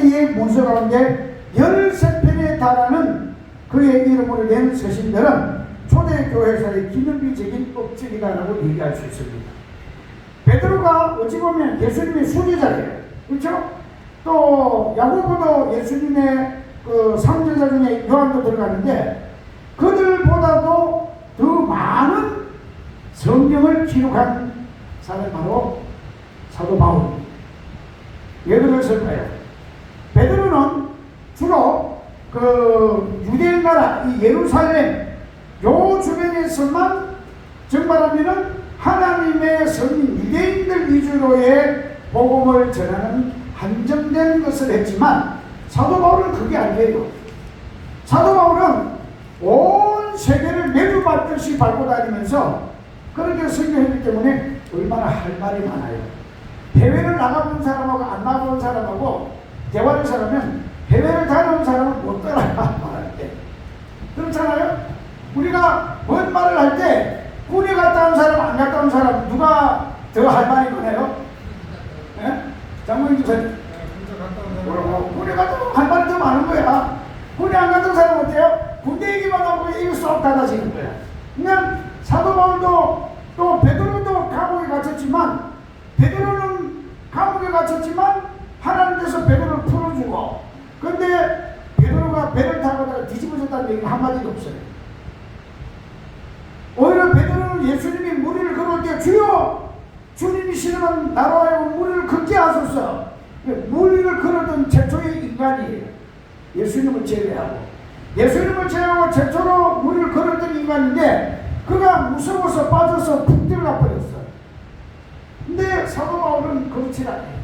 자기의 문서 가운데 13편에 달하는 그의 이름으로 낸 서신들은 초대교회에서의 기념비적인 업적이다라고 얘기할 수 있습니다. 베드로가 어찌 보면 예수님의 수제자예요. 그렇죠? 또 야고보도 예수님의 그 상제자 중에 요한도 들어가는데 그들보다도 더 많은 성경을 기록한 사람이 바로 사도 바울입니다. 왜 그랬을까요? 베드로는 주로 그 유대 나라 이 예루살렘 요 주변에서만 정말하면은 하나님의 성인 유대인들 위주로의 복음을 전하는 한정된 것을 했지만 사도 바울은 그게 아니에요. 사도 바울은 온 세계를 매주 밟듯이 밟고 다니면서 그렇게 설교했기 때문에 얼마나 할 말이 많아요. 해외를 나가본 사람하고 안 나가본 사람하고 대화를 하면 해외를 다녀온 사람은 못 따라가 말할 때 그렇잖아요. 우리가 뭔 말을 할 때 군에 갔다 온 사람 안 갔다 온 사람 누가 더 할 말이 많아요? 예? 장모님 주사님 군에 갔다 온 할 말이 더 많은 거야. 군에 안 갔다 온 사람 어때요? 군대 얘기만 하고 이거 쏙 닫아지는 거야. 그냥 사도 바울도 또 베드로도 감옥에 갇혔지만 베드로는 감옥에 갇혔지만 하나님께서 베드로를 풀어주고 근데 베드로가 배를 타고 뒤집어졌다는 얘기는 한마디도 없어요. 오히려 베드로는 예수님이 무리를 걸을 때 주여 주님이 싫으면 나로 하여금 무리를 걷게 하소서. 무리를 걸었던 최초의 인간이에요. 예수님을 제외하고 최초로 무리를 걸었던 인간인데 그가 무서워서 빠져서 푹 들어가 버렸어. 근데 사도 바울은 그렇지 않아요.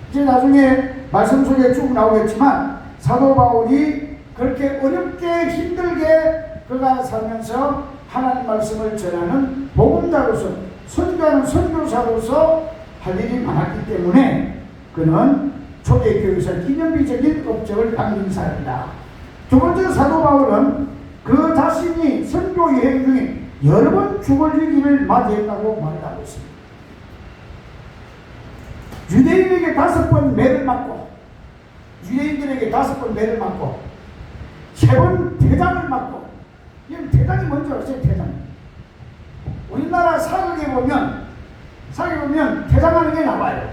이제 나중에 말씀 속에 쭉 나오겠지만 사도 바울이 그렇게 어렵게 힘들게 그가 살면서 하나님 말씀을 전하는 복음자로서 선교하는 선교사로서 할 일이 많았기 때문에 그는 초대교회에서 기념비적인 업적을 남긴 사람이다. 두 번째 사도 바울은 그 자신이 선교 여행 중에 여러 번 죽을 위기를 맞이했다고 말하고 있습니다. 유대인에게 5번 매를 맞고 유대인들에게 5번 매를 맞고 3번 대장을 맞고 이건 대장이 뭔지 아세요? 대장. 우리나라 사극에 보면 대장하는 게 나와요.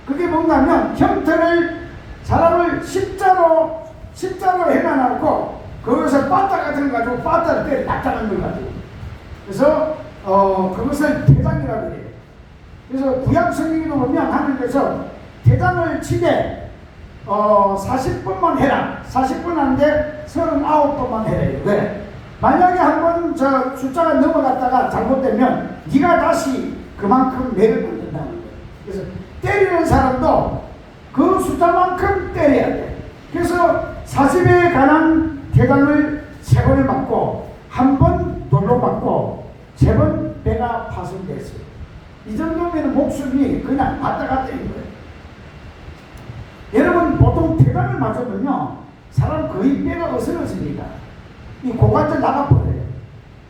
그게 뭔가면 형태를 사람을 십자로 해놔놓고 거기서 빠따 같은 거 가지고 빠따를 때려 납작한 걸 가지고 그래서 그것을 대장이라고 해요. 그래서 구약 성경에도 보면 하나님께서 대장을 치되 40번만 해라. 40번 하는데 39번만 해라. 왜? 만약에 한번 저 숫자가 넘어갔다가 잘못되면 네가 다시 그만큼 매를 만든다는 거예요. 그래서 때리는 사람도 그 숫자만큼 때려야 돼. 그래서 40에 관한 대장을 3번을 맞고 1번 돌로 맞고 3번 배가 파손됐어요. 이 정도면 목숨이 그냥 왔다 갔다 있는 거예요. 여러분 보통 대장을 맞으면요 사람 거의 뼈가 어스러집니다. 이 고관절 나가버려요.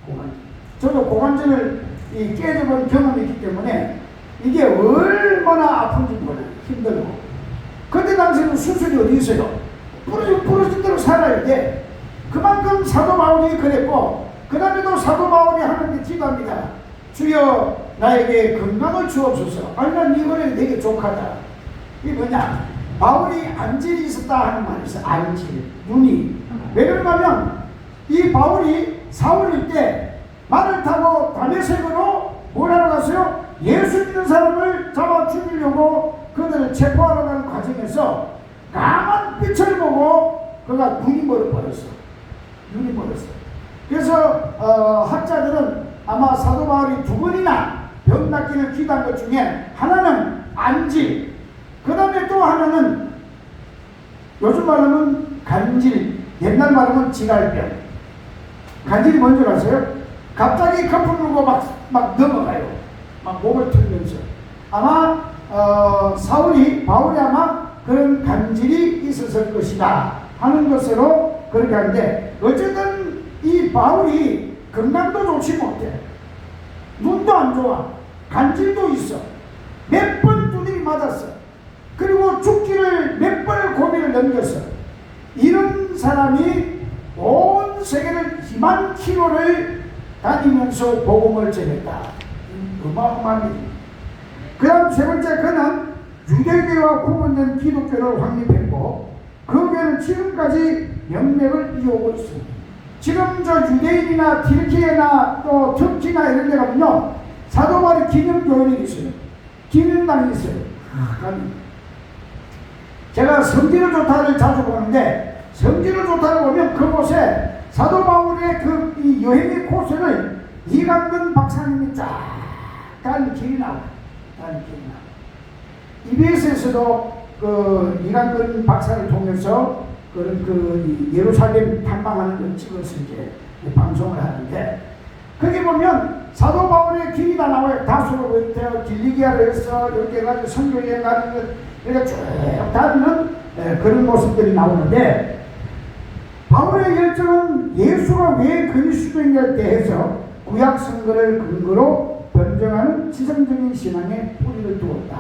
고관절. 저도 고관절을 깨져본 경험이 있기 때문에 이게 얼마나 아픈지 몰라요. 힘들고. 그때 당시에는 수술이 어디 있어요? 부러진 대로 살아야 돼. 그만큼 사도 바울이 그랬고 그 다음에도 사도 바울이 하나님께 기도합니다. 주여 나에게 건강을 주옵소서. 아니 난 이거는 되게 족하다. 이게 뭐냐? 바울이 안질이 있었다 하는 말이 있어요. 안질. 눈이. 왜 그러냐면 이 바울이 사울일 때 말을 타고 다메섹으로 뭐라고 갔어요? 예수 믿는 사람을 잡아 죽이려고 그들을 체포하러 가는 과정에서 까만 빛을 보고 그가 눈이 멀어버렸어. 눈이 멀었어. 그래서 학자들은 아마 사도 바울이 2번이나 병 낫기를 기도한 것 중에 하나는 안질, 그 다음에 또 하나는 요즘 말하면 간질, 옛날 말하면 지갈병. 간질이 뭔지 아세요? 갑자기 거품 물고 막 넘어가요. 막 목을 틀면서. 아마 바울이 아마 그런 간질이 있었을 것이다 하는 것으로 그렇게 하는데 어쨌든 이 바울이 건강도 좋지 못해. 눈도 안 좋아. 간질도 있어. 몇 번 두드리 맞았어. 그리고 죽기를 몇 번의 고비를 넘겼어. 이런 사람이 온 세계를 2만 킬로를 다니면서 복음을 전했다. 어마어마한 일입니다. 그 다음 세 번째, 그는 유대교와 구분된 기독교를 확립했고 그 교회는 지금까지 명맥을 이어오고 있습니다. 지금 저 유대인이나 튀르키예나 또 터키나 이런 데 가면요, 사도 바울의 기념교회이 있어요. 기념당이 있어요. 제가 성지를 좋다를 자주 보는데, 성지를 좋다를 보면 그곳에 사도 바울의 이 여행의 코스를 이강근 박사님이 쫙 가는 길이 나와요. EBS에서도 그 이강근 박사를 통해서 그 예루살렘 탐방하는 걸 찍어서 이제 방송을 하는데, 거기 보면 사도 바울의 길이 다 나와요. 다수로부터 길리기아로 해서 이렇게 해가지고 선교여행 가는 것, 이렇게 쭉 다니는 그런 모습들이 나오는데, 바울의 열정은 예수가 왜 그리스도인가에 대해서 구약 성경을 근거로 변증하는 지성적인 신앙에 뿌리를 두었다.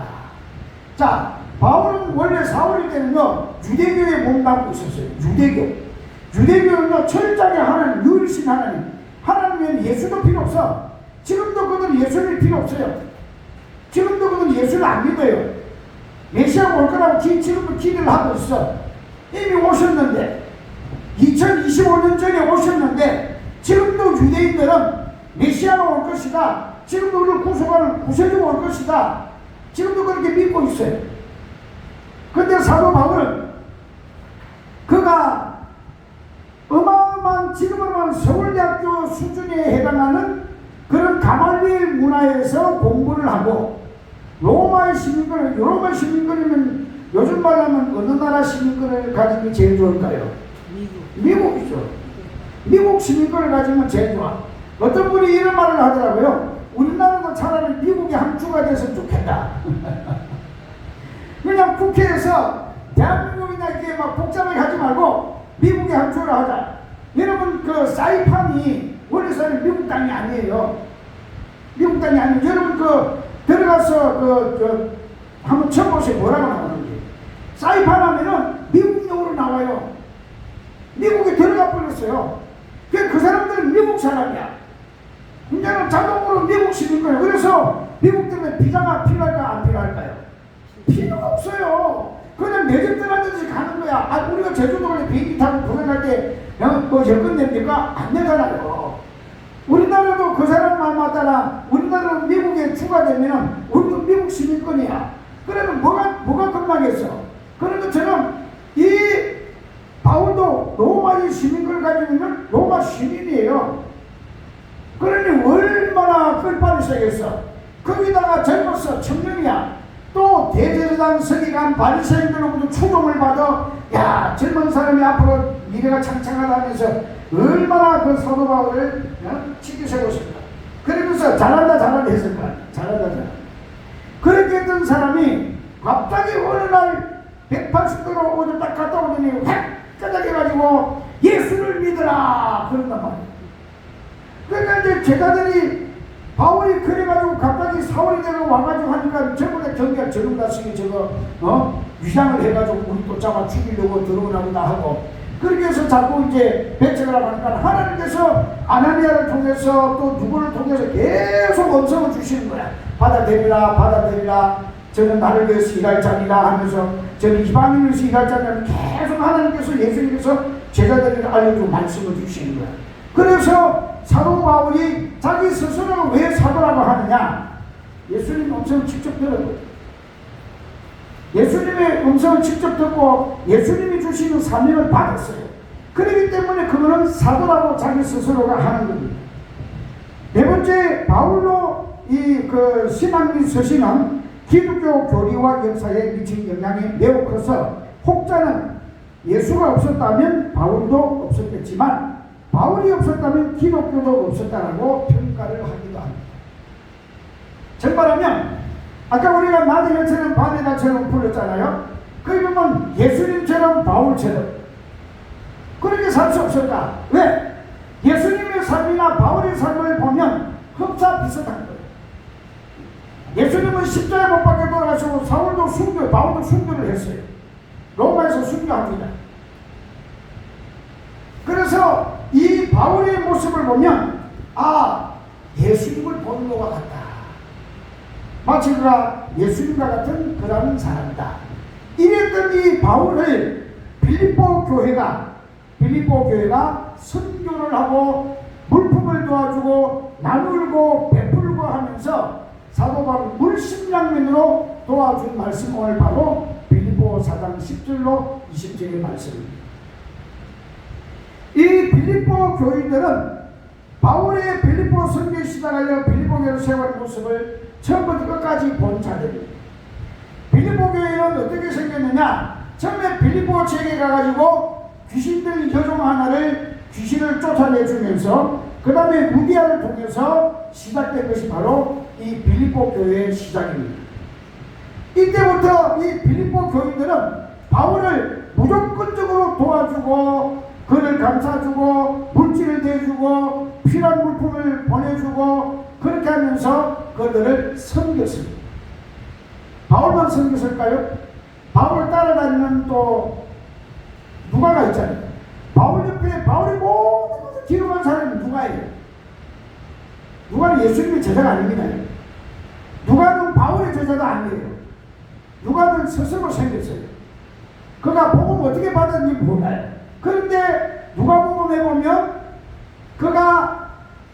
자, 바울은 원래 사울일 때는요, 유대교에 몸담고 있었어요. 유대교는요, 철저하게 하나님, 유일신 하나님. 하나님은 예수도 필요 없어. 지금도 그들은 예수를 필요 없어요. 지금도 그들은 예수를 안 믿어요. 메시아가 올 거라고 지금도 기대를 하고 있어. 이미 오셨는데, 2025년 전에 오셨는데, 지금도 유대인들은 메시아가 올 것이다. 지금도 우리를 구속하는 구세주가 올 것이다. 지금도 그렇게 믿고 있어요. 근데 사도 바울은 그가 어마어마한 지금은 서울대학교 수준에 해당하는 그런 가말리엘 문화에서 공부를 하고, 로마 시민권이면 요즘 말하면 어느 나라 시민권을 가지는 게 제일 좋을까요? 미국이죠. 미국 시민권을 가지면 제일 좋아. 어떤 분이 이런 말을 하더라고요. 우리나라도 차라리 미국의 한 주가 됐으면 좋겠다. 그냥 국회에서 대한민국이나 이렇게 막 복잡하게 하지 말고 미국의 한 주를 하자. 여러분, 그 사이판이 원래서는 미국 땅이 아니에요. 미국 땅이 아니에요. 여러분 들어가서 한번 쳐보세요. 뭐라고 나오는지. 사이판 하면은 미국용으로 나와요. 미국에 들어가 버렸어요. 그 사람들은 미국 사람이야. 이제는 자동으로 미국 시민권이에요. 그래서 미국 때문에 비자가 필요할까 안 필요할까요? 필요가 없어요. 그냥 내집 들어가듯이 가는 거야. 우리가 제주도에 비행기 타고 부산할 때 여권 냅니까? 안 내잖아요. 우리나라도 그 사람 마음 따라 우리나라도 미국에 추가되면 우리도 미국 시민권이야. 그러면 뭐가 끝나겠어? 그런 것처럼 이 바울도 로마의 시민권을 가지고 있는 로마 시민이에요. 그러니 얼마나 끌바를 써겠어. 거기다가 젊었어. 청년이야. 또 대제사장 서기관 바리새인들로부터 추종을 받아, 야, 젊은 사람이 앞으로 미래가 창창하다면서 얼마나 그 사도 바울을 치기세고 있습니다. 그러면서 잘한다 했을 거야. 잘한다. 그렇게 했던 사람이 갑자기 어느 날 180도로 어디 딱 갔다 오더니 획 까닥해가지고 예수를 믿으라 그런단 말이야. 그러니까 이제 제자들이 바울이 그래가지고 갑자기 사울이 되고 와가지고 하니까 저번에 경계할 저름다스기 위장을 해가지고 우리 또 잡아 죽이려고 들어오라고 다 하고, 그렇게 해서 자꾸 이제 배척을 하니까 하나님께서 아나니아를 통해서 또 누구를 통해서 계속 음성을 주시는 거야. 받아들이라. 저는 나를 위해서 일할 자니라 하면서, 저는 이방인을 위해서 일할 자니라. 계속 하나님께서, 예수님께서 제자들에게 알려주고 말씀을 주시는 거야. 그래서 사도 바울이 자기 스스로가 왜 사도라고 하느냐? 예수님 음성을 직접 들었거든. 예수님의 음성을 직접 듣고 예수님이 주시는 사명을 받았어요. 그렇기 때문에 그거는 사도라고 자기 스스로가 하는 겁니다. 네 번째, 바울로 그 신앙 및 서신은 기독교 교리와 역사에 미친 영향이 매우 커서, 혹자는 예수가 없었다면 바울도 없었겠지만 바울이 없었다면 기독교도 없었다라고 평가를 하기도 합니다. 정말하면 아까 우리가 낮의 별처럼 밤의 달처럼 불렀잖아요. 거기 보면 예수님처럼 바울처럼 그렇게 살 수 없을까? 왜? 예수님의 삶이나 바울의 삶을 보면 흡사 비슷한 거예요. 예수님은 십자가에 못 박혀 돌아가시고 바울도 순교를 했어요. 로마에서 순교합니다. 그래서 이 바울의 모습을 보면 예수님을 보는 것과 같다. 마치 그가 예수님과 같은 그런 사람이다. 이랬던 이 바울을 빌립보 교회가 선교를 하고 물품을 도와주고 나누고 베풀고 하면서 사도 바울 물심양면으로 도와준 말씀, 오늘 바로 빌립보 4장 10절로 20절의 말씀입니다. 이 빌립보 교인들은 바울의 빌립보 선교에 시작하여 빌립보 교회를 세워가는 모습을 처음부터 끝까지 본 자들입니다. 빌립보 교회는 어떻게 생겼느냐? 처음에 빌립보 지역에 가가지고 귀신들 여종 하나를 귀신을 쫓아내주면서 그 다음에 루디아를 통해서 시작된 것이 바로 이 빌립보 교회의 시작입니다. 이때부터 이 빌립보 교인들은 바울을 무조건적으로 도와주고 그를 감싸주고 물질을 대주고 필요한 물품을 보내주고 그렇게 하면서 그들을 섬겼습니다. 바울만 섬겼을까요? 바울을 따라다니는 또 누가가 있잖아요. 바울 옆에 바울이 모든 것을 기록한 사람이 누가예요? 누가는 예수님의 제자가 아닙니다. 누가는 바울의 제자도 아니에요. 누가는 스스로 생겼어요. 그가 복음 어떻게 받았는지 몰라요. 그런데 누가복음에 보면 그가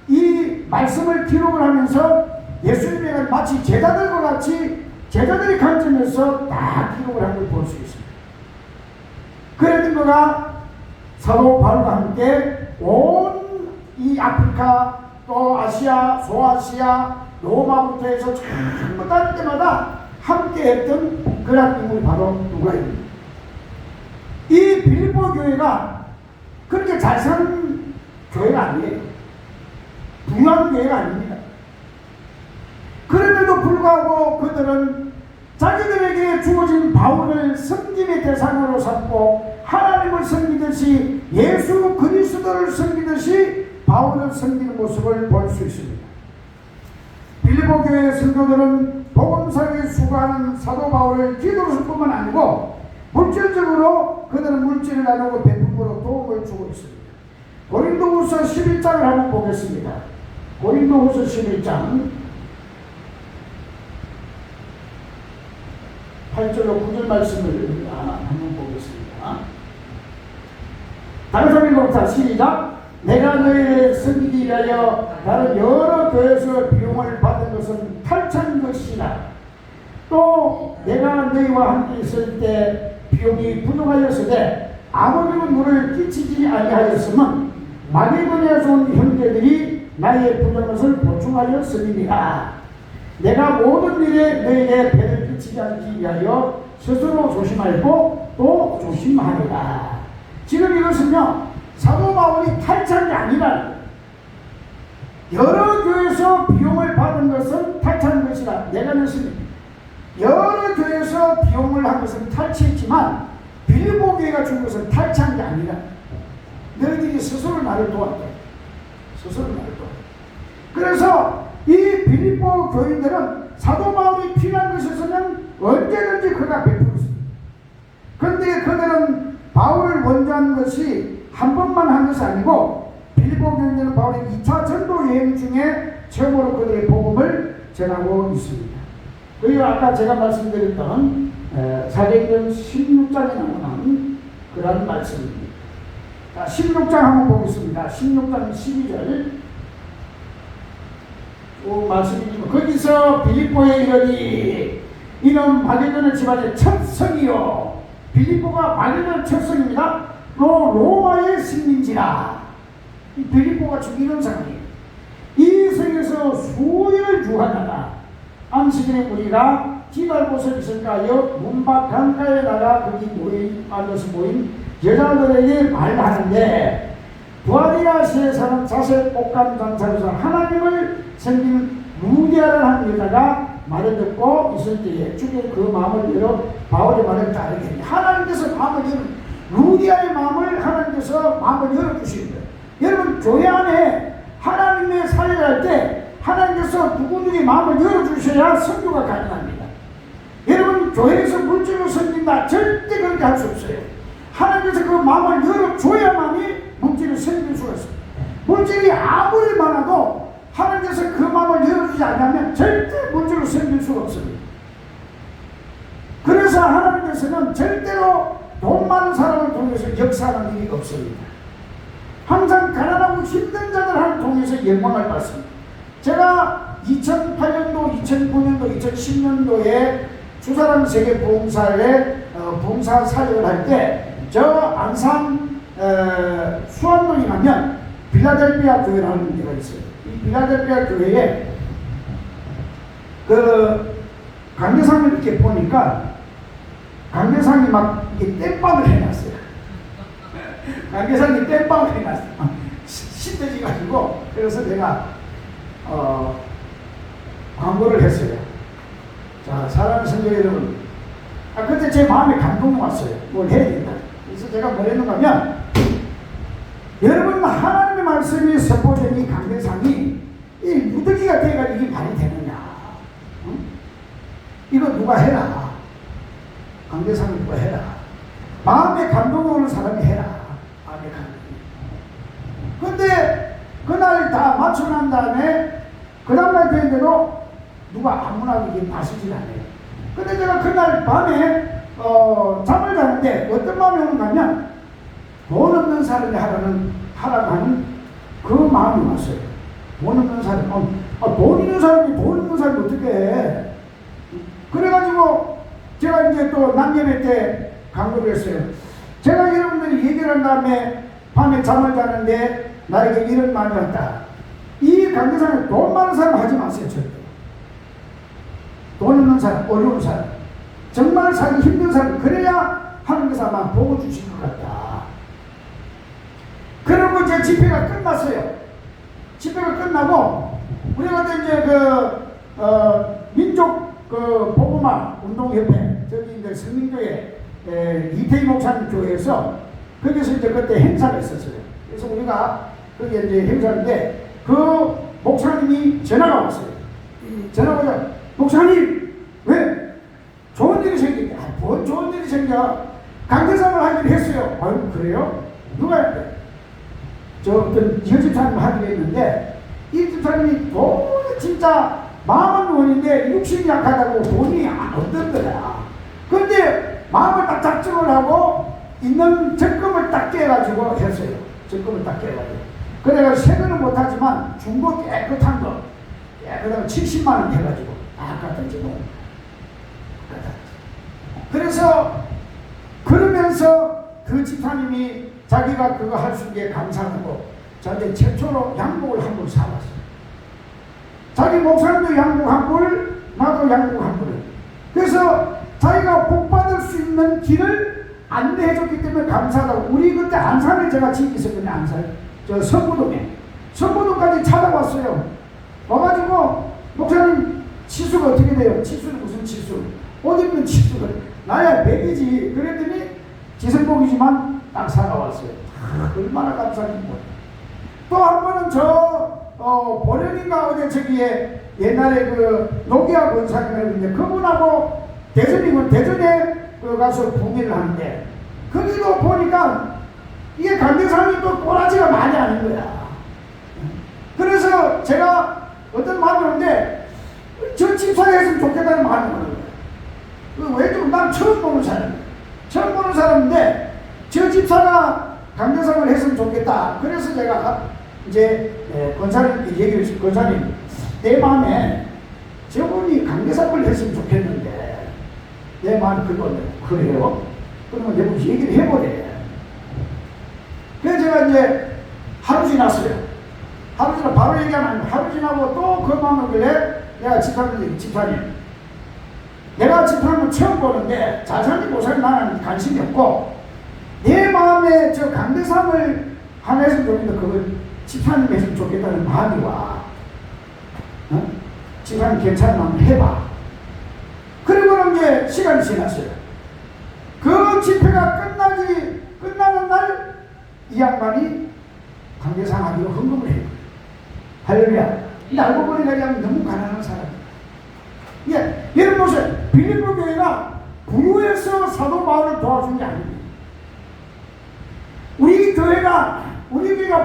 이 말씀을 기록을 하면서 예수님이 마치 제자들과 같이 제자들이 관점에서 다 기록을 한 걸 볼 수 있습니다. 그랬던 그가 사도 바울과 함께 온 이 아프리카 또 아시아, 소아시아, 로마부터 해서 전부 다닐 때마다 함께 했던 그런 인물이 바로 누가입니다. 이 빌립보 교회가 그렇게 잘 사는 교회가 아니에요. 부유한 교회가 아닙니다. 그럼에도 불구하고 그들은 자기들에게 주어진 바울을 섬김의 대상으로 삼고 하나님을 섬기듯이 예수 그리스도를 섬기듯이 바울을 섬기는 모습을 볼 수 있습니다. 빌립보 교회의 성도들은 복음사에 수고하는 사도 바울을 기도로서뿐만 아니고 물질적으로 그들은 물질을 나누고 베품으로 도움을 주고 있습니다. 고린도후서 11장을 한번 보겠습니다. 고린도후서 11장 8절로 9절 말씀을 한번 보겠습니다. 다른 사람 읽어봅시다. 시작. 내가 너희를 섬기기 위하여 다른 여러 교회에서 비용을 받은 것은 탈찬 것이라. 또 내가 너희와 함께 있을 때 비용이 부족하였으되 아무리도 너를 끼치지 아니하였으면 마게도냐에서 온 형제들이 나의 부족한 것을 보충하였음이니라. 내가 모든 일에 너희에게 배를 끼치지 않기 위하여 스스로 조심하였고 또 조심하리라. 지금 이것은요, 사도 바울이 탈찬이 아니라 여러 교회에서 비용을 받은 것은 탈찬 것이라. 내가 했습니다. 여러 교회에서 비용을 한 것은 탈취했지만 빌립보 교회가 준 것은 탈취한 게 아니라 너희들이 스스로 나를 도왔다. 스스로 나를 도왔다. 그래서 이 빌립보 교인들은 사도 바울이 필요한 것이 있으면 언제든지 그가 베풀었습니다. 그런데 그들은 바울을 원조한 것이 한 번만 한 것이 아니고 빌립보 교인들은 바울의 2차 전도 여행 중에 처음으로 그들의 복음을 전하고 있습니다. 그리고 아까 제가 말씀드렸던 사도행전 16장에 나오는 그런 말씀입니다. 자, 16장 한번 보겠습니다. 16장 12절 말씀이지만 거기서 빌립보에 이르니 이는 마게도냐 집안의 첫 성이요. 빌립보가 마게도냐 첫 성입니다. 로마의 식민지라. 이 빌립보가 죽이는 상황이에요. 이 성에서 수일을 주하다가 안식일에 우리가 기도할 곳을 있을까 하여 문밖 강가에 나가 거기 앉아서 모인 여자들에게 말하는데 부하디아시에 사는 자색 옷감 장사로서 하나님을 섬기는 루디아를 한 여자가 말을 듣고 있을 때에 주께 그 마음을 열어 바울의 말을 따르겠니. 하나님께서 마음을 열어 루디아의 마음을 하나님께서 마음을 열어주시는 거예요. 여러분 교회 안에 하나님의 사역을 할 때 하나님께서 누구누구의 마음을 열어주셔야 선교가 가능합니다. 여러분, 교회에서 물질로 섬긴다, 절대 그렇게 할 수 없어요. 하나님께서 그 마음을 열어줘야만이 물질을 섬길 수가 있습니다. 물질이 아무리 많아도 하나님께서 그 마음을 열어주지 않으면 절대 물질로 섬길 수가 없습니다. 그래서 하나님께서는 절대로 돈 많은 사람을 통해서 역사하는 일이 없습니다. 항상 가난하고 힘든 자들을 통해서 영광을 받습니다. 제가 2008년도, 2009년도, 2010년도에 주사람 세계 봉사에 봉사 사역을 할 때 저 안산 수안동에 가면 빌라델피아 교회라는 데가 있어요. 이 빌라델피아 교회에 그 강대상을 이렇게 보니까 강대상이 막 이렇게 땜빵을 해놨어요. 강대상이 땜빵을 해놨어요. 신대지 가지고. 그래서 내가 광고를 했어요. 자, 사랑하는 성도 여러분, 그때 제 마음에 감동이 왔어요. 뭘 해야 된다. 그래서 제가 뭘 했는가 하면, 여러분, 하나님의 말씀이 선포된 이 강대상이 이 무더기가 돼가지고 이게 말이 되느냐? 응? 이거 누가 해라. 강대상을 누가 해라. 마음에 감동이 오는 사람이 해라. 마음에 감동이. 근데 그날 다 맞춰 난 다음에 그 다음날 되는데도 누가 아무나 이게 마시질 않아요. 근데 제가 그날 밤에 잠을 자는데 어떤 마음이 오는가 하면 돈 없는 사람이 하라고 하는 그 마음이 왔어요. 돈 없는 사람, 돈 있는 사람이 돈 없는 사람이 어떻게 해? 그래가지고 제가 이제 또 남예배 때 강조를 했어요. 제가 여러분들이 얘기를 한 다음에 밤에 잠을 자는데 나에게 이런 마음이 왔다. 이 강대상에 돈 많은 사람 하지 마세요. 절대. 돈 없는 사람, 어려운 사람, 정말 살기 힘든 사람, 그래야 하나님께서 아마 보고 주실 것 같다. 그리고 이제 집회가 끝났어요. 집회가 끝나고 우리가 이제 민족 보고마 운동협회, 저기 이제 성민교회 이태희 목사님 교회에서 거기서 이제 그때 행사가 있었어요. 그래서 우리가 거기에 이제 행사인데 그 목사님이 전화가 왔어요. 전화가 와서 목사님, 왜? 좋은 일이 생겼대. 뭔 좋은 일이 생겨? 강대상을 하기로 했어요. 아유, 그래요? 누가 했대? 저 어떤 여집사님 하기로 했는데, 이 집사님이 돈이 진짜 마음은 원인데 육신이 약하다고 돈이 안 얻는 거야. 그런데 마음을 딱 작정을 하고 있는 적금을 딱 깨가지고 했어요. 적금을 딱 깨가지고. 그래가지고 세금은 못하지만 중고 깨끗한 거, 깨끗한 거 70만 원 해가지고. 아깝던지 뭐. 그래서 그러면서 그 집사님이 자기가 그거 할 수 있게 감사하고 저한테 최초로 양복을 한 벌 사왔어요. 자기 목사님도 양복 한 벌, 나도 양복 한 벌. 그래서 자기가 복 받을 수 있는 길을 안내해줬기 때문에 감사하다고. 우리 그때 안산에 제가 집이 있었거든요. 안산. 저 서부동까지 찾아왔어요. 와가지고 목사님 치수가 어떻게 돼요? 치수는 무슨 치수? 옷 입는 치수가 나야 100이지. 그랬더니 지성복이지만 딱 사가왔어요. 얼마나 감사한지. 또 한 번은 보령인가 어디 저기에 옛날에 그 노기아 권사님이라고 있는데 그분하고 대전에 가서 봉기를 하는데 거기도 보니까 이게 강대상이 또 꼬라지가 많이 아닌 거야. 그래서 제가 어떤 마음이 오는데 저 집사가 했으면 좋겠다는 마음이 오는 거예요. 왜 좀 난 처음 보는 사람인데 저 집사가 강대상을 했으면 좋겠다. 그래서 제가 이제 권사님께 얘기를 했어요. 권사님, 내 마음에 저분이 강대상을 했으면 좋겠는데 내 마음이 그래요? 그러면 내가 얘기를 해보래. 그래서 제가 이제 하루 지났어요. 하루 지나 바로 얘기하면 안 돼. 하루 지나고 또 그 마음을 그래. 내가 집사님, 내가 집사님을 처음 보는데 자세히 보살 나는 관심이 없고 내 마음에 저 강대상을 하나 했으면 좋겠는데 그걸 집사님 했으면 좋겠다는 마음이 와. 집사님 괜찮으면 한번 해봐. 그리고는 이제 시간이 지났어요. 그 집회가 끝나는 날 이 양반이 강대상 하기로 헌금을 해요. 할렐루야. 근데 알고 보니까 그냥 너무 가난한 사람이에요. 예, 여러분 보세요. 빌립보 교회가 부유해서 사도 바울을 도와준 게 아닙니다. 우리 교회가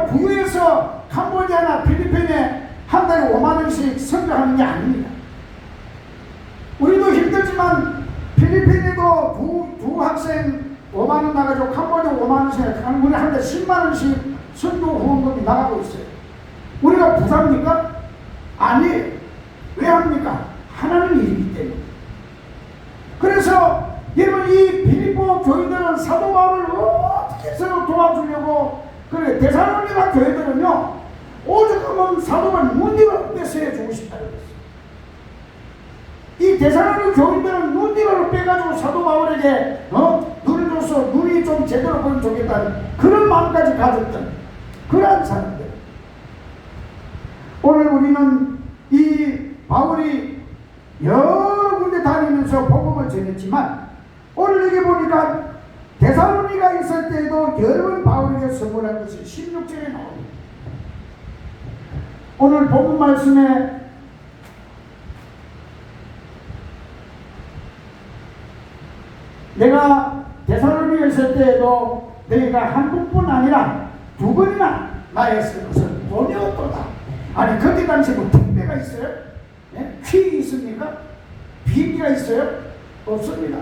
부유해서 캄보디아나 필리핀에 한 달에 5만 원씩 선교하는 게 아닙니다. 우리도 힘들지만 필리핀에도 두 학생 5만 원 나가지고 캄보디아 5만 원씩 하는 분이 한 달에 10만 원씩 선교 후원금이 나가고 있어요. 우리가 부자입니까? 아니에요. 왜 합니까? 하나님의 일이기 때문에. 그래서 여러분 이 빌립보 교인들은 사도 바울을 어떻게 해서 도와주려고 그래. 데살로니가 교회들은요 오죽하면 사도 바울 눈이라도 뺏어야 주고 싶다고 그랬어요. 이 데살로니 교인들은 눈이라도 빼가지고 사도 바울에게 눈을 줘서 눈이 좀 제대로 보이면 좋겠다는 그런 마음까지 가졌던 그러한 사람들. 오늘 우리는 이 바울이 여러 군데 다니면서 복음을 전했지만 오늘 여기 보니까 데살로니가 있을 때에도 여러 번 바울에게 선물한 것이 16절에 나옵니다. 오늘 복음 말씀에 내가 데살로니가 있을 때에도 너희가 한 번뿐 아니라 두 번이나 나의 것을 보내었도다. 아니 그때 당시에 뭐 택배가 있어요? 네? 퀴 있습니까? 비행기가 있어요? 없습니다.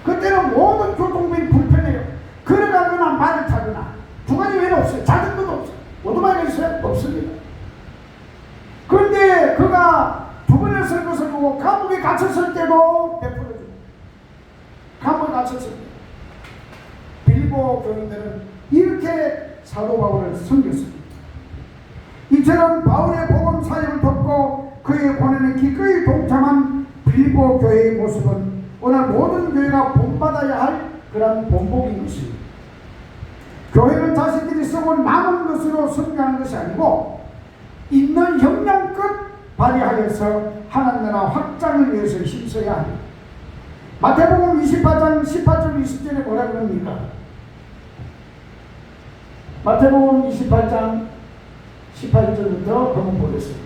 그때는 모든 교통비 불편해요. 걸어가거나 말을 타거나 두 가지 외에는 없어요. 자전거도 없어요. 오토바이가 있어요? 없습니다. 그런데 그가 두 번을 쓸 것을 보고 감옥에 갇혔을 때도 베풀어줍니다. 감옥에 갇혔을 때 빌립보 교인들은 이렇게 사도 바울을 섬겼습니다. 이처럼 바울의 복음 사역을 돕고 그의 권한에 기꺼이 동참한 빌립보 교회의 모습은 오늘 모든 교회가 본받아야 할 그런 본보기인 것입니다. 교회는 자신들이 쓰고 남은 것으로 섬기하는 것이 아니고 있는 역량껏 발휘하여서 하나님 나라 확장을 위해서 힘써야 합니다. 마태복음 28장 18절 20절에 뭐라 그럽니까? 마태복음 28장 18절부터 한번 보겠습니다.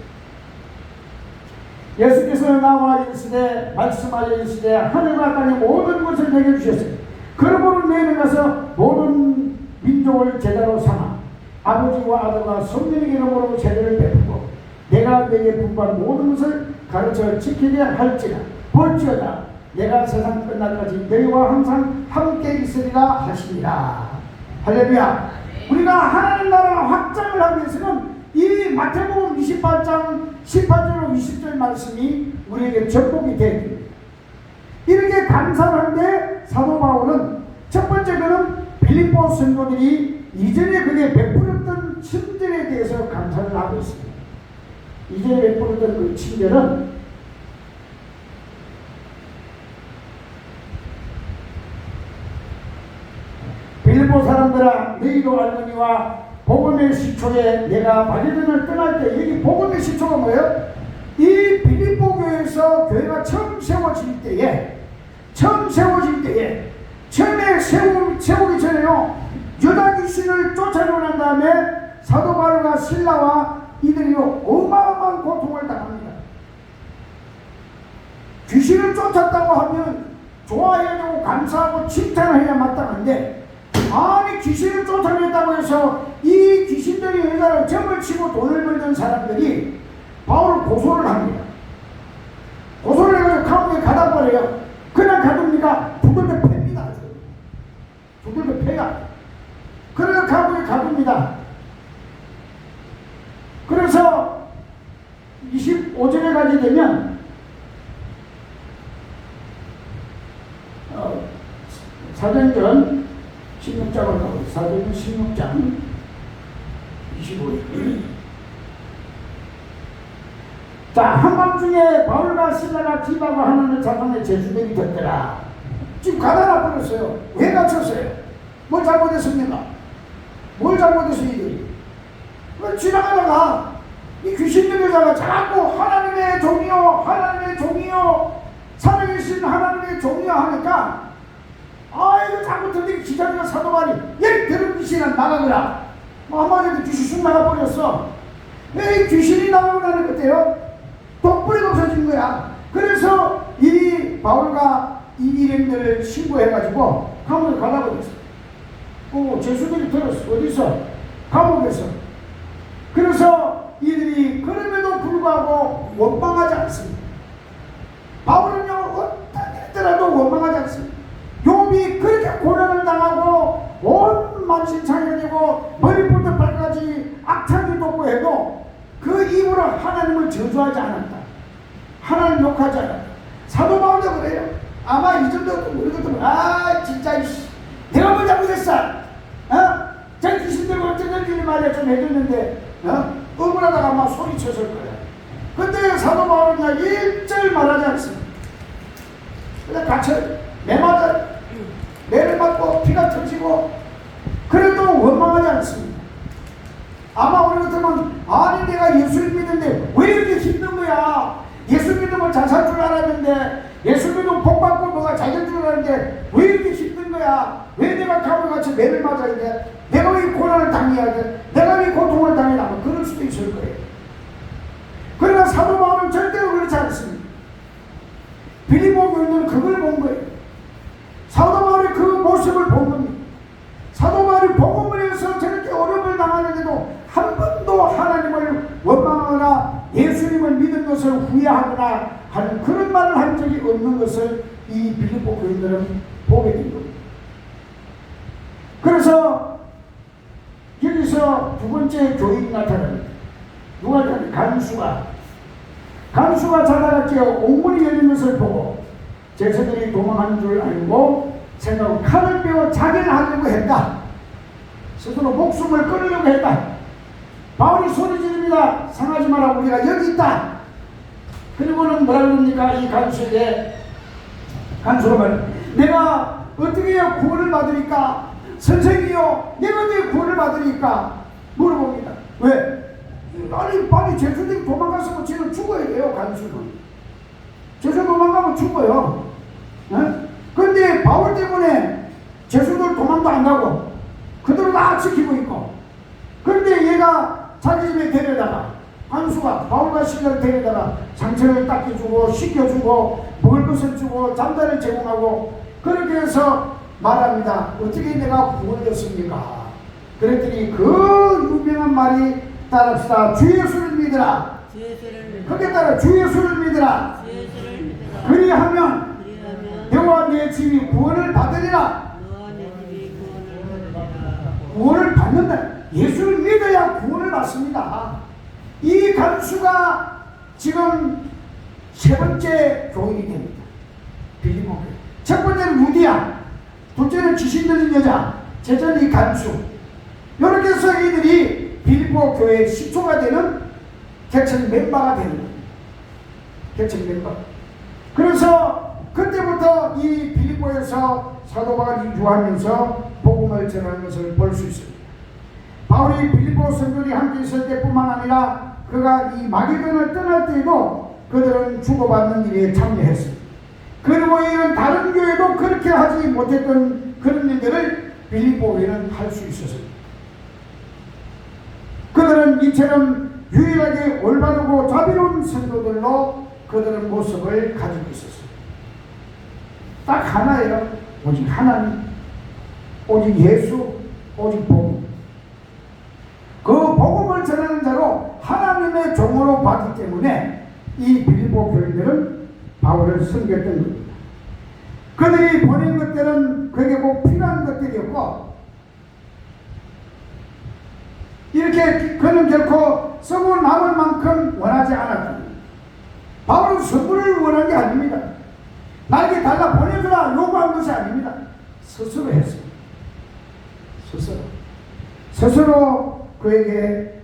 예수께서 나와 이르시되 말씀하여 이르시되 하늘과 땅의 모든 것을 내게 주셨으니 그러므로 너희는 가서 모든 민족을 제자로 삼아 아버지와 아들과 성령의 이름으로 세례를 베푸고 내가 너에게 분부한 모든 것을 가르쳐 지키게 할지라 볼지어다 내가 세상 끝날까지 너희와 항상 함께 있으리라 하시니라. 할렐루야. 우리가 하나님 나라 확장을 하기 위해서는 이 마태복음 28장 18절로 20절 말씀이 우리에게 접목이 되어야 됩니다. 이렇게 감사한데 사도 바울은 첫 번째 그는 빌립보 성도들이 이전에 그게 베풀었던 친절에 대해서 감사를 하고 있습니다. 이전에 베풀었던 그 친절은 빌립보 사람들아 너희도 알거니와 복음의 시초에 내가 바빌론을 떠날 때 여기 복음의 시초가 뭐예요? 이 빌립보 교회에서 교회가 처음 세워질 때에 처음에 세우기 전에요 유다 귀신을 쫓아내고 난 다음에 사도 바울과 실라와 이들이 어마어마한 고통을 당합니다. 귀신을 쫓았다고 하면 좋아해야 되고 감사하고 칭찬해야 마땅한데 아니 귀신을 쫓아냈다고 해서 이 귀신들이 여자를 점을 치고 돈을 벌던 사람들이 바울을 고소를 합니다. 고소를 해가지고 감옥에 가다 버려요. 그냥 가둡니까? 두들겨 팹니다. 두들겨 패야. 그래서 감옥에 가둡니다. 그래서 25절에 가게 되면 사도행전 16장을 가고 사도행전 16장 25절. 자, 한밤중에 바울과 실라가 기도하고 하나님의 자손의 제수들이 됐더라. 지금 가다나 버렸어요. 왜 갇혔어요? 뭘 잘못했습니까? 뭘 잘못했어요 이들이? 지나가다가 이 귀신 들려다가 자꾸 하나님의 종이요 하나님의 종이요 살아계신 하나님의 종이요 하니까 아이고 자꾸 들리기 기다리는 사도바리 얘 더러운 귀신아 나가거라. 한마디도 귀신 쑥 나가버렸어. 이 귀신이 나오고 나는 그때요 덕분이 없어진 거야. 그래서 이 바울과 이 일행들을 신고해가지고 감옥에 가려고 그랬어. 죄수들이 들었어. 어디서? 감옥에서. 그래서 이들이 그럼에도 불구하고 원망하지 않습니다. 바울은요 어떤 일더라도 원망하지 않습니다. 욥이 그렇게 고난을 당하고 온 만신창이되고 머리부터 발까지 악창이 돋고 해도 그 입으로 하나님을 저주하지 않았다. 하나님 욕하지 않았다. 사도 바울도 그래요. 아마 이 정도도 모르거든. 진짜 내가 뭐 잘못했어. 저 귀신들 어쩌든지 말이야 좀 해줬는데 억울하다가 아마 소리쳤을 거야. 근데 사도 바울은 그냥 일절 말하지 않습니다. 그냥 갇혀 매 맞아 매를 맞고 피가 터지고 그래도 원망하지 않습니다. 아마 우리 같으면 아니 내가 예수를 믿는데 왜 이렇게 힘든 거야. 예수 믿으면 잘 살 줄 알았는데 예수 믿으면 복 받고 뭐가 잘 될 줄 알았는데 왜 이렇게 힘든 거야. 왜 내가 감옥같이 매를 맞아야 돼. 내가 왜 고난을 당해야 돼. 내가 왜 고통을 당해야 돼. 그럴 수도 있을 거예요. 그러나 사도 바울은 절대로 그렇지 않습니다. 빌립보 교인들은 그걸 본 거예요. 사도 바울의 그 모습을 본 겁니다. 사도 바울이 복음을 해서 저렇게 어려움을 당하는데도 한 번도 하나님을 원망하거나 예수님을 믿은 것을 후회하거나 하는 그런 말을 한 적이 없는 것을 이 빌립보 교인들은 보게 된 겁니다. 그래서 여기서 두 번째 교인이 나타납니다. 누가 간수가 자다가 옥문이 열린 것을 보고 제사들이 도망한 줄 알고 생각하고 칼을 빼어 자기를 하려고 했다. 스스로 목숨을 끊으려고 했다. 바울이 소리 지릅니다. 상하지 마라. 우리가 여기 있다. 그리고는 뭐라 그럽니까? 이 간수에게 간수가 말해 내가 어떻게 해야 구원을 받으리까? 선생이요 내가 어떻게 구원을 받으리까? 물어봅니다. 왜? 빨리 제수들이 도망갔으면 지금 죽어야 돼요. 간수는 제수 도망가면 죽어요. 그런데 바울 때문에 제수들 도망도 안 가고 그대로 다 지키고 있고 그런데 얘가 자기 집에 데려다가 간수가 바울과 시라를 데려다가 상처를 닦여주고 씻겨주고 먹을 것을 주고 잠자를 제공하고 그렇게 해서 말합니다. 어떻게 내가 구원했습니까? 그랬더니 그 유명한 말이 따라합시다. 주 예수를 믿으라. 그게 따라 주 예수를 믿으라. 그리하면 너와 내 집이 구원을 받으리라. 구원을 받는다. 예수를 믿어야 구원을 받습니다. 이 간수가 지금 세 번째 교인이 됩니다. 빌립보 교회. 첫 번째는 루디아, 둘째는 귀신 들린 여자, 셋째는 이 간수. 이렇게 해서 이들이 빌립보 교회의 시초가 되는 객천 멤버가 되는 거예요. 객천 멤버. 그래서 그때부터 이 빌립보에서 사도 바울이 유하면서 복음을 전하는 것을 볼 수 있습니다. 바울이 빌립보 성도들이 함께 있을 때뿐만 아니라 그가 이 마게도를 떠날 때에도 그들은 주고받는 일에 참여했습니다. 그리고 이런 다른 교회도 그렇게 하지 못했던 그런 일들을 빌립보 교회는 할 수 있었습니다. 그들은 이처럼 유일하게 올바르고 자비로운 성도들로 그들은 모습을 가지고 있었습니다. 딱 하나예요. 오직 하나님, 오직 예수, 오직 복음. 그 복음을 전하는 자로 하나님의 종으로 봤기 때문에 이 빌립보 교인들은 바울을 섬겼던 겁니다. 그들이 보낸 것들은 그에게 꼭 필요한 것들이었고 이렇게 그는 결코 쓰고 남을 만큼 원하지 않았다. 바울은 선물을 원한 게 아닙니다. 나에게 달라 보내주라 요구한 것이 아닙니다. 스스로 했습니다. 스스로 그에게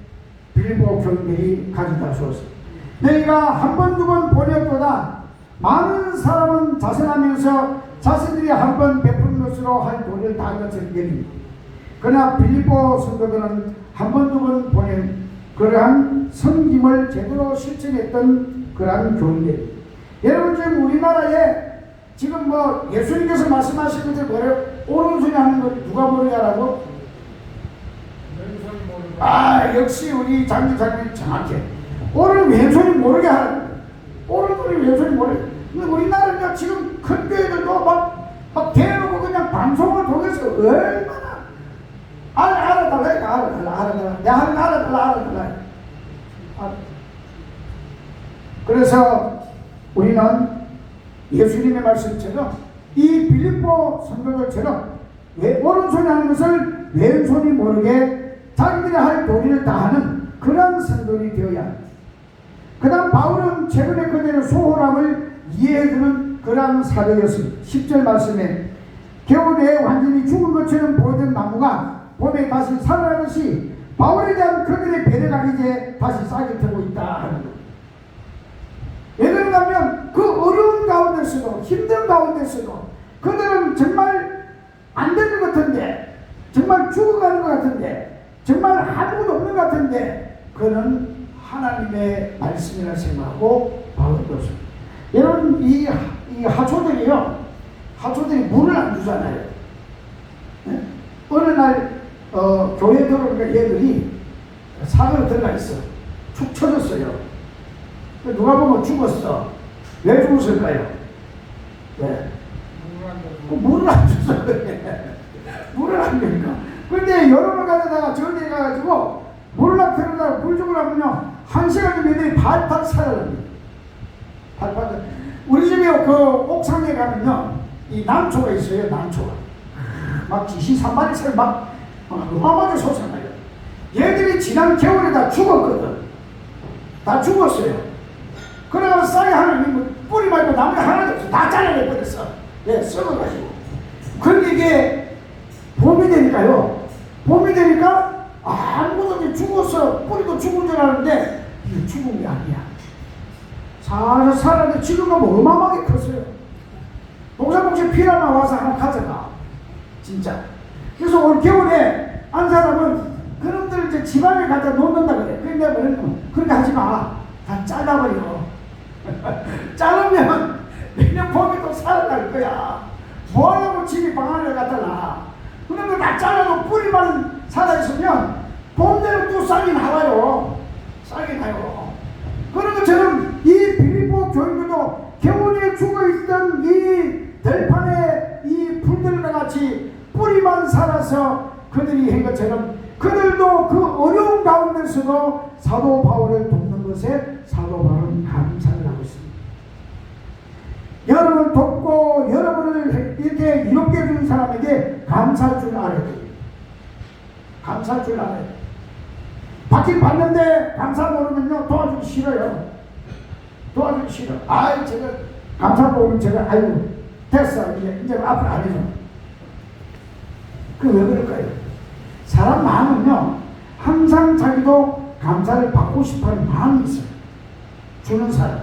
빌립보 교인들이 가져다 주었습니다. 너희가 한 번 두 번 보냈보다 많은 사람은 자선하면서 자신들이 한 번 베푼 것으로 할 도리를 다한 것을 여깁니다. 그러나 빌립보 성도들은 한 번 두 번 보낸 그러한 섬김을 제대로 실천했던 그러한 교인들. 여러분 지금 우리나라에 지금 뭐 예수님께서 말씀하신 것을 뭐래요? 오른손이 하는 걸 누가 모르냐라고? 그러니까 역시 우리 장교사님이 정확해. 오늘 왼손이 모르게 하는 거예요. 오른손이 왼손이 모르게. 근데 우리나라는 지금 큰 교회들도 막 대놓고 그냥 방송을 통해서 얼마나 알아달라. 내 하는 알아달라. 그래서 우리는 예수님의 말씀처럼 이 빌립보 성도들처럼 오른손이 하는 것을 왼손이 모르게 자기들이 할 도리를 다하는 그런 성도들이 되어야 합니다. 그 다음 바울은 최근에 그들의 소홀함을 이해해주는 그런 사도였습니다. 10절 말씀에 겨울에 완전히 죽은 것처럼 보이던 나무가 봄에 다시 살아나듯이 바울에 대한 그들의 배려가 이제 다시 싹이 트고 있다 하는 것. 왜 그런가 하면 그 어려운 가운데서도 힘든 가운데서도 그들은 정말 안 될 것 같은데, 정말 죽어가는 것 같은데, 정말 아무것도 없는 것 같은데 그는 하나님의 말씀이라 생각하고 바울도 없습니다. 여러분 이 하초들이 물을 안 주잖아요. 네? 어느 날 교회 들어오니까 얘들이 산으로 들어가 있어. 축 처졌어요. 누가 보면 죽었어. 왜 죽었을까요? 네. 물을 안 줘서 그래. 물을 안 주니까. 근데 여름을 가져다가 저기에 가가지고 물을 들어다가 물 주고 나면요 1시간이면 얘들이 발발 살아납니다. 발발. 우리 집에 그 옥상에 가면요 이 남초가 있어요. 남초가 막 지시 3마리처럼 막 어마어마하게 솟아나요. 얘들이 지난 겨울에 다 죽었거든. 다 죽었어요. 그래서 쌀이 하나 있는 뿌리 말고 나무가 하나도 없어. 다 잘라내버렸어. 예, 썩어가지고. 그런데 이게 봄이 되니까요. 봄이 되니까 아무것도 죽었어. 뿌리도 죽은 줄 알았는데 이게 죽은 게 아니야. 잘 살았는데 지금은 어마어마하게 컸어요. 동사복시 피라마 와서 하나 가져가. 진짜. 그래서 올 겨울에 한 사람은 그놈들 이제 집안에 갖다 놓는다 그래. 근데 뭐냐면 그렇게 하지 마. 다 잘라버려. 자르면 내년 봄에 또 살아날 거야. 뭐하려고 집이 방 안에 갖다 놔. 그러면 다 잘라도 뿌리만 살아있으면 봄 되면 또 싹이 나와요. 싹이 나요. 그런 것처럼 이 빌립보 교인들도 겨울에 죽어있던 이 들판에 이 풀들과 같이 뿌리만 살아서 그들이 한 것처럼 그들도 그 어려운 가운데서도 사도 바울을 돕는 것에 사도 바울은 감사를 하고 있습니다. 여러분을 돕고 여러분을 이렇게 이롭게 해주는 사람에게 감사할 줄 알아야 돼요. 감사할 줄 알아야 돼요. 받긴 받는데 감사 모르면요 도와주기 싫어요. 도와주기 싫어. 아이 제가 감사 모르면 제가 아이고 됐어 이제 앞으로 안 해줘. 그 왜 그럴까요? 사람 마음은요 항상 자기도 감사를 받고 싶어하는 마음이 있어요. 주는 사람.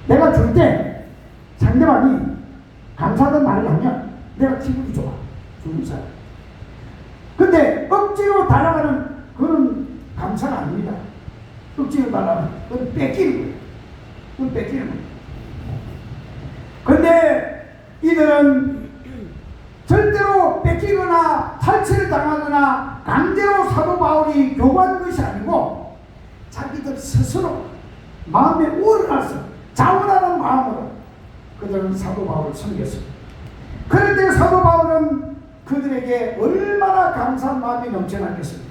내가 줄 때 상대방이 감사하는 말을 하면 내가 기분이 좋아. 주는 사람. 근데 억지로 달아가는 그런 감사가 아닙니다. 억지로 달아가는 그건 뺏기는 거예요. 그건 뺏기는 거예요. 근데 이들은 절대로 뺏기거나 탈취를 당하거나 강제로 사도 바울이 요구하는 것이 아니고 자기들 스스로 마음에 우러나서 자원하는 마음으로 그들은 사도 바울을 섬겼습니다. 그런데 사도 바울은 그들에게 얼마나 감사한 마음이 넘쳐나겠습니까?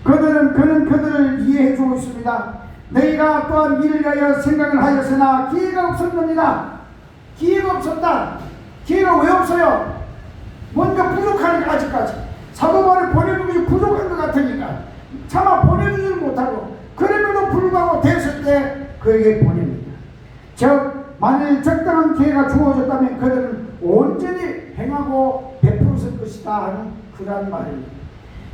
그는 그들을 이해해주고 있습니다. 너희가 또한 이를 위하여 생각을 하였으나 기회가 없었느니라. 기회가 없었다. 기회가 왜 없어요? 뭔가 부족하니까 아직까지. 사도 바울을 보내는 것이 부족한 것 같으니까 차마 보내주지를 못하고 그럼에도 불구하고 됐을 때 그에게 보냅니다. 즉 만일 적당한 기회가 주어졌다면 그들은 온전히 행하고 베풀었을 것이다 하는 그러한 말입니다.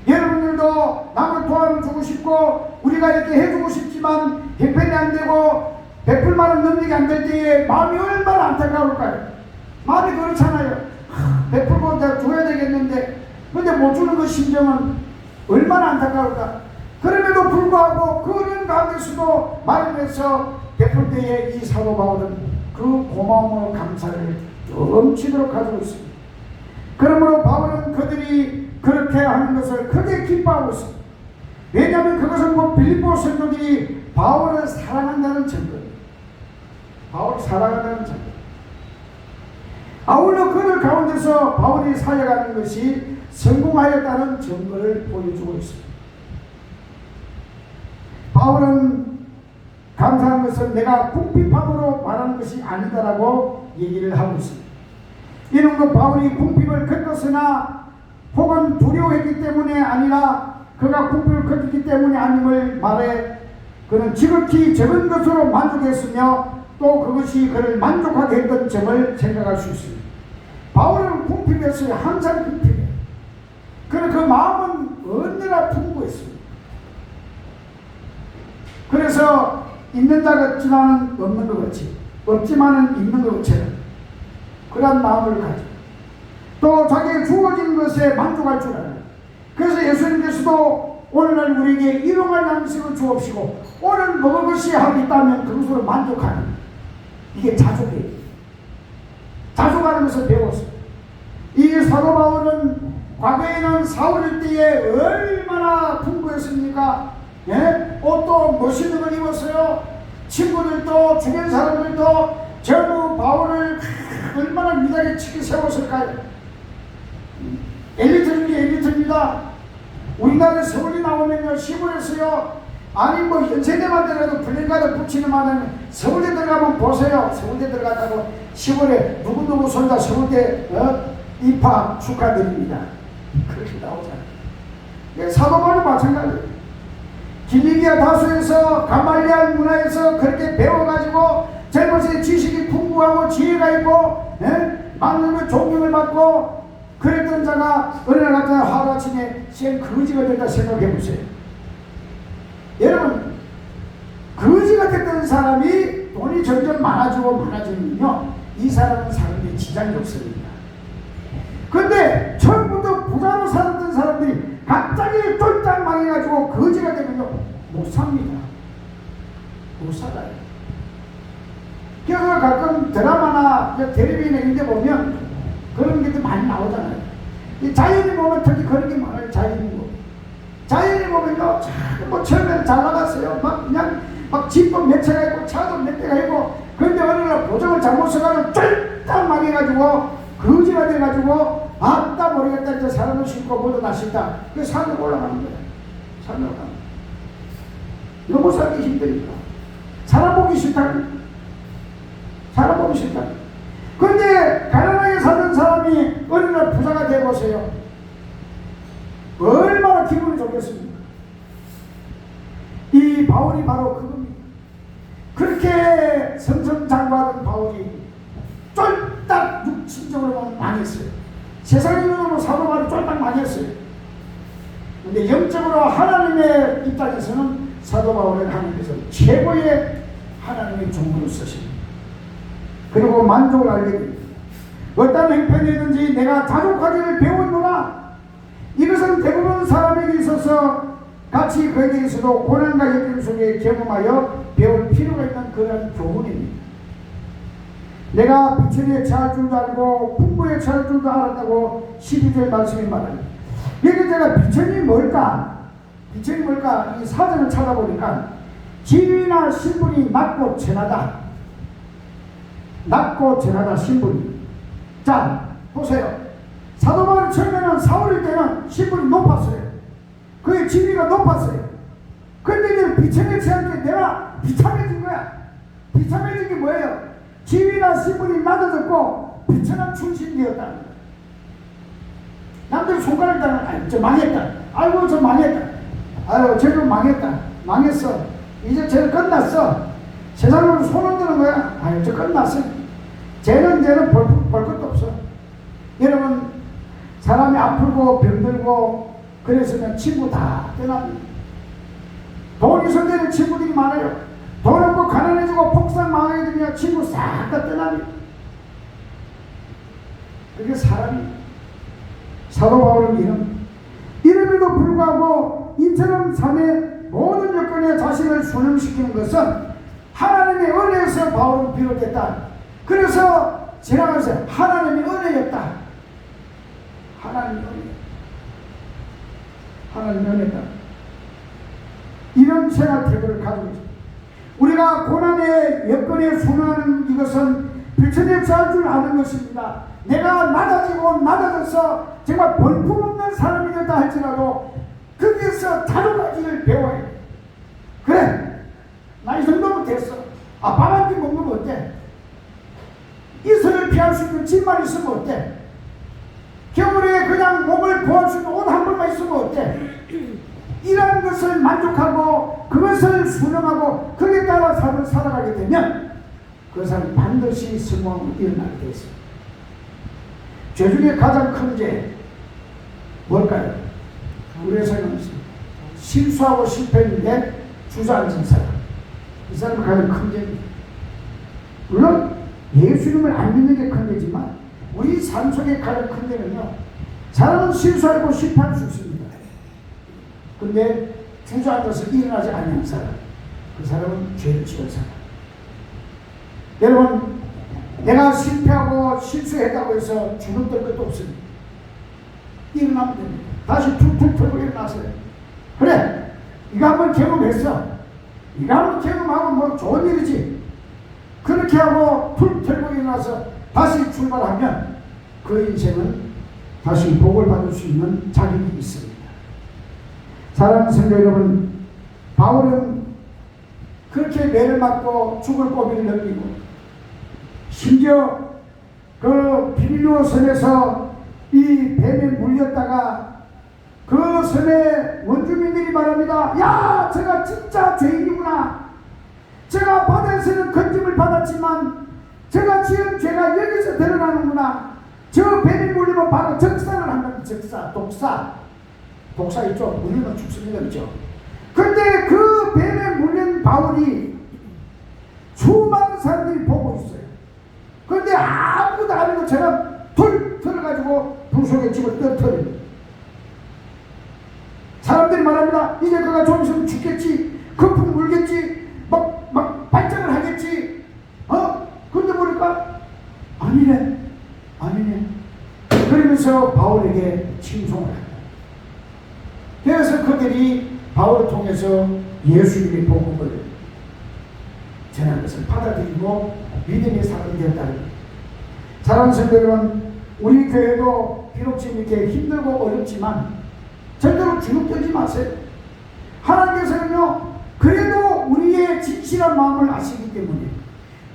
여러분들도 남을 도와주고 싶고 우리가 이렇게 해주고 싶지만 형편이 안 되고 베풀 만한 능력이 안 될 때에 마음이 얼마나 안타까울까요? 마음이 그렇잖아요. 베풀고 내가 줘야 되겠는데 근데 못 주는 그 심정은 얼마나 안타까울까. 그럼에도 불구하고 그런 가운데서도 마련해서 베풀 때에 이 사도 바울은 그 고마움으로 감사를 넘치도록 가지고 있습니다. 그러므로 바울은 그들이 그렇게 그렇게 하는 것을 크게 기뻐하고 있습니다. 왜냐하면 그것은 빌립보 성도들이 바울을 사랑한다는 증거입니다. 바울을 사랑한다는 증거. 아울러 그들 가운데서 바울이 살아가는 것이 성공하였다는 증거를 보여주고 있습니다. 바울은 감사한 것은 내가 궁핍함으로 말하는 것이 아니다라고 얘기를 하고 있습니다. 이놈도 바울이 궁핍을 겪었으나 혹은 두려워했기 때문에 아니라 그가 궁핍을 겪었기 때문에 아님을 말해 그는 지극히 적은 것으로 만족했으며 또 그것이 그를 만족하게 했던 점을 생각할 수 있습니다. 바울은 궁핍했어요. 항상 궁핍해요. 그러나 그 마음은 언제나 풍부했습니다. 그래서 있는 자 같지만은 없는 것 같이, 없지만은 있는 것 같이 그런 마음을 가지고 또 자기의 주어진 것에 만족할 줄 알아요. 그래서 예수님께서도 오늘날 우리에게 일용할 양식을 주옵시고 오늘 먹을 것이 하고 있다면 그것으로 만족하는, 이게 자족이에요. 자족하는 것을 배웠어요. 이 사도 바울은 과거에는 사울일 때에 얼마나 풍부했습니까? 예? 옷도 멋있는 걸 입었어요. 친구들도 주변 사람들도 전부 바울을 얼마나 위대하게 치켜 세웠을까요? 엘리트 중에 엘리트입니다. 우리나라에 서울이 나오면요 시골에서요, 아니 뭐 현세대만 들어가도 블랙가드 붙이는 만은 서울대 들어가면 보세요. 서울대 들어갔다고 시골에 누구누구 손자 서울대 입학 축하드립니다. 그렇게 나오잖아요. 네, 사도 바울도 마찬가지예요. 길리기아 다수에서 가말리알 문화에서 그렇게 배워가지고 젊었을 때 지식이 풍부하고 지혜가 있고 많은 존경을 받고 그랬던 자가 어느 날 같은 하루아침에 쌩 거지가 됐다 생각해보세요. 여러분, 거지가 됐던 사람이 돈이 점점 많아지고 많아지면요 이 사람은 사람들이 지장이 없습니다. 근데 처음부터 부자로 살았던 사람들이 갑자기 쫄딱 망해가지고 거지가 되면요 못 삽니다. 못 살아요. 그래서 가끔 드라마나 텔레비전에 이런 데 보면 그런 게 많이 나오잖아요. 이 자연이 보면 특히 그런 게 많아요. 자연이 보면. 자연이 보면요, 뭐 처음에는 잘 나갔어요. 그냥 집도 몇 채가 있고 차도 몇 대가 있고, 그런데 어느 날 보정을 잘못 써가지고 쫄딱 망해가지고 거지가 돼가지고 아따 모르겠다 이제 사람을 싣고 모두 다 싣다. 그 산으로 올라가는 거예요. 산으로 가는 거예요. 이거 못 살기 힘드니까. 사람 보기 싫다. 사람 보기 싫다. 그런데 가난하게 사는 사람이 어느 날 부자가 되어보세요. 얼마나 기분이 좋겠습니까? 이 바울이 바로 그겁니다. 그렇게 성성장구하던 바울이 쫄딱 육신적으로 망했어요. 세상적으로 사도 바울이 쫄딱 망했어요. 그런데 영적으로 하나님의 입장에서는 사도 바울을 하나님께서 최고의 하나님의 종으로 쓰십니다. 그리고 만족을 알게 됩니다. 어떤 행편이든지 내가 자족하기를 배웠노라. 이것은 대부분 사람에게 있어서 같이 그에게 있어도 고난과 역경 속에 경험하여 배울 필요가 있는 그런 교훈입니다. 내가 부처리에 처할 줄도 알고 풍부에 처할 줄도 알았다고 12절 말씀이 말합니다. 여기 제가 비천이 뭘까? 비천이 뭘까? 이 사전을 찾아보니까 지위나 신분이 낮고 천하다. 낮고 천하다 신분이. 자 보세요. 사도 바울이 처음에는 사울일 때는 신분이 높았어요. 그의 지위가 높았어요. 그런데 이제 비참에 처할 때 내가 비참해진 거야. 비참해진 게 뭐예요? 지위나 신분이 낮아졌고 비천한 충신되었다는 거야. 남들 손가락 따는 아유 저 망했다. 아이고 저 망했다. 아유 쟤도 망했다. 망했어. 이제 쟤는 끝났어. 세상으로 손을 드는 거야. 아유 저 끝났어. 쟤는 볼 것도 없어. 여러분 사람이 아프고 병들고 그랬으면 친구 다 떠납니다. 돈 있을 때는 친구들이 많아요. 돈 없고 가난해지고 폭삭 망하게 되면 친구 싹 다 떠납니다. 그게 사람이 사도 바울은 이름에도 불구하고 이처럼 삶의 모든 여건에 자신을 순응시키는 것은 하나님의 은혜에서 바울은 비롯됐다. 그래서 지나가면서 하나님의 은혜였다. 하나님의 은혜. 하나님의 은혜다. 이런 생활 태도를 가지고 있습니다. 우리가 고난의 여건에 순응하는 이것은 불천역사할 줄 아는 것입니다. 내가 낮아져서 정말 볼품없는 사람이 됐다 할지라도 거기에서 다루가기를 배워야 돼. 그래, 나 이 정도면 됐어. 밥 한 끼 먹으면 어때? 이슬을 피할 수 있는 집만 있으면 어때? 겨울에 그냥 몸을 보호할 수 있는 옷 한 벌만 있으면 어때? 이런 것을 만족하고 그것을 순응하고 거기에 따라 삶을 살아가게 되면 그 사람은 반드시 성공하고 일어나게 되어 있습니다. 죄 중에 가장 큰 죄 뭘까요? 우리의 생각은 실수하고 실패했는데 주저앉은 사람. 이 사람은 가장 큰 죄입니다. 물론 예수님을 안 믿는 게 큰 죄지만 우리 삶 속에 가장 큰 죄는요, 사람은 실수하고 실패할 수 있습니다. 근데 주저앉아서 일어나지 않는 사람, 그 사람은 죄를 지은 사람. 여러분, 내가 실패하고 실수했다고 해서 주눅들 것도 없습니다. 일어나면 됩니다. 다시 툭툭 털고 일어나세요. 그래, 이거 한번 경험했어. 이거 한번 경험하고 뭐 좋은 일이지. 그렇게 하고 툭 털고 일어나서 다시 출발하면 그 인생은 다시 복을 받을 수 있는 자격이 있습니다. 사랑하는 성도 여러분, 바울은 그렇게 매를 맞고 죽을 고비를 넘기고 심지어 그 비밀로 섬에서 이 뱀에 물렸다가 그 섬의 원주민들이 말합니다. 야, 제가 진짜 죄인이구나. 제가 바다에서는 건짐을 받았지만 제가 지은 죄가 여기서 드러나는구나. 저 뱀에 물리면 바로 적사를 한다는 적사, 독사 있죠. 물리면 죽습니다. 그렇죠. 근데 그 뱀에 물린 바울이 수많은 사람들이 보고 있어요. 그런데 아무도 안 하는 것처럼 툴 틀어가지고 불 속에 집을 떨어뜨립니다. 사람들이 말합니다. 이제 그가 좀 있으면 죽겠지. 거품 물겠지. 막 발작을 하겠지. 근데 보니까 아니네. 그러면서 바울에게 칭송을 합니다. 그래서 그들이 바울을 통해서 예수님의 복음을 전하는 것을 받아들이고 믿음의 사람이 되었다는 것. 사랑하는 성도 여러분, 우리 교회도 비록 지금 이렇게 힘들고 어렵지만 절대로 주눅들지 마세요. 하나님께서는요, 그래도 우리의 진실한 마음을 아시기 때문에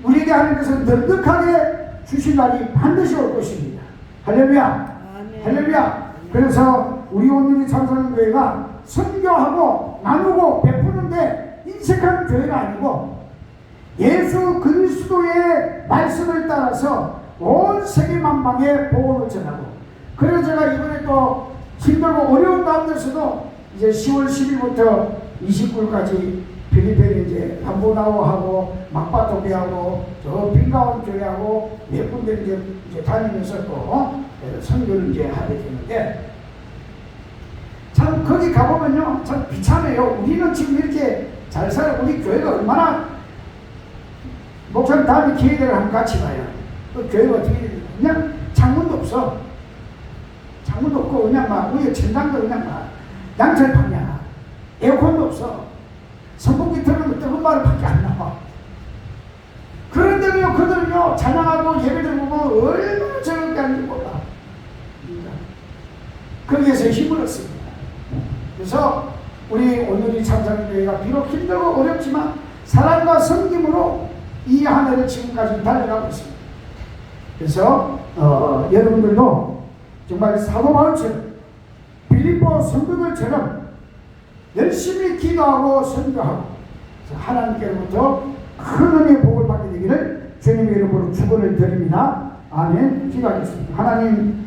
우리에게 하나님께서 넉넉하게 주신 날이 반드시 올 것입니다. 할렐루야. 할렐루야. 그래서 우리 오늘의 참사랑교회가 선교하고 나누고 베푸는데 인색한 교회가 아니고 예수 그리스도의 말씀을 따라서 온 세계 만방에 복음을 전하고, 그래서 제가 이번에 또 힘들고 어려운 가운데서도 이제 10월 10일부터 29일까지 필리핀에 이제 람보나오하고 막바토비하고 저 빈가온 교회하고 몇 군데 이제 다니면서 또 선교를 이제 하게 되는데, 참 거기 가보면요 참 비참해요. 우리는 지금 이렇게 잘 살아. 우리 교회가 얼마나, 목사님 다음에 기회되면 한번 같이 가요. 그 교회가 어떻게 되냐, 그냥 창문도 없어. 창문도 없고 그냥 막 위에 천장도 그냥 막 양철판이야. 에어컨도 없어. 선풍기 틀으면 뜨거운 말을 밖에 안 나와. 그런데도요 그들은요 찬양하고 예배를 보고 얼마나 즐겁게 하는지 몰라. 거기에서 힘을 얻습니다. 그래서 우리 오늘이 참사랑교회가 비록 힘들고 어렵지만 사랑과 섬김으로 이 한 해를 지금까지 달려가고 있습니다. 그래서 여러분들도 정말 사도 바울처럼 빌립보 성도들처럼 열심히 기도하고 선교하고 하나님께로부터 큰 은혜의 복을 받게 되기를 주님의 이름으로 축원을 드립니다. 아멘. 기도하겠습니다. 하나님,